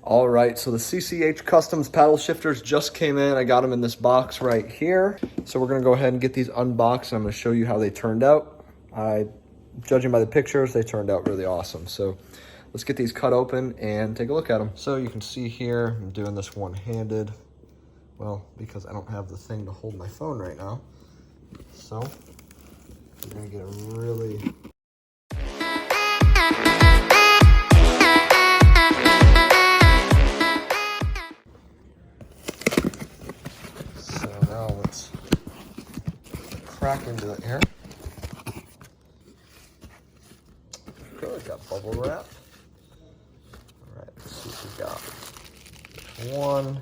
All right, so the CCH Customs paddle shifters just came in. I got them in this box right here. So we're gonna go ahead and get these unboxed. I'm gonna show you how they turned out. Judging by the pictures, they turned out really awesome. So let's get these cut open and take a look at them. So you can see here, I'm doing this one-handed. Well, because I don't have the thing to hold my phone right now. So we're gonna get a really... So now let's crack into it here. Good, got bubble wrap. All right, let's see what we got. One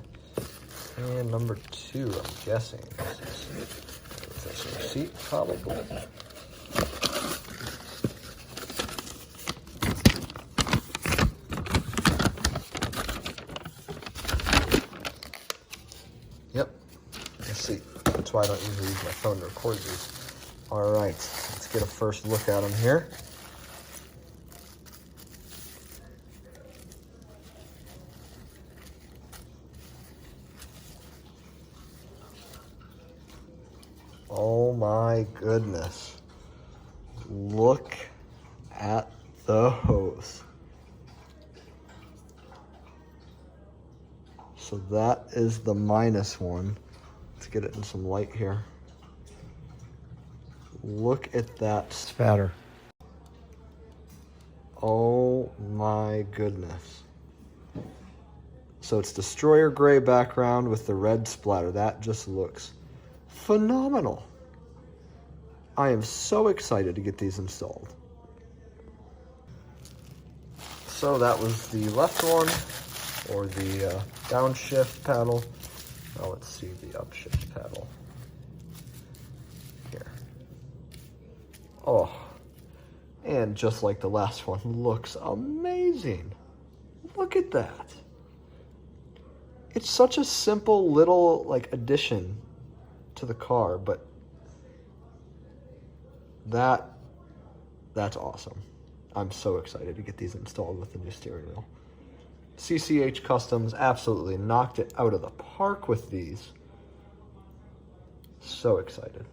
and number two, I'm guessing. Is this a receipt? Probably. Yep, receipt. That's why I don't usually use my phone to record these. All right, let's get a first look at them here. Oh my goodness. Look at those. So that is the minus one. Let's get it in some light here. Look at that spatter. Oh my goodness. So it's destroyer gray background with the red splatter. That just looks phenomenal. I am so excited to get these installed. So that was the left one, or the downshift paddle. Now let's see the upshift paddle. Here. Oh, and just like the last one, looks amazing. Look at that. It's such a simple little addition to the car, but that's awesome. I'm so excited to get these installed with the new steering wheel. CCH Customs absolutely knocked it out of the park with these. So excited.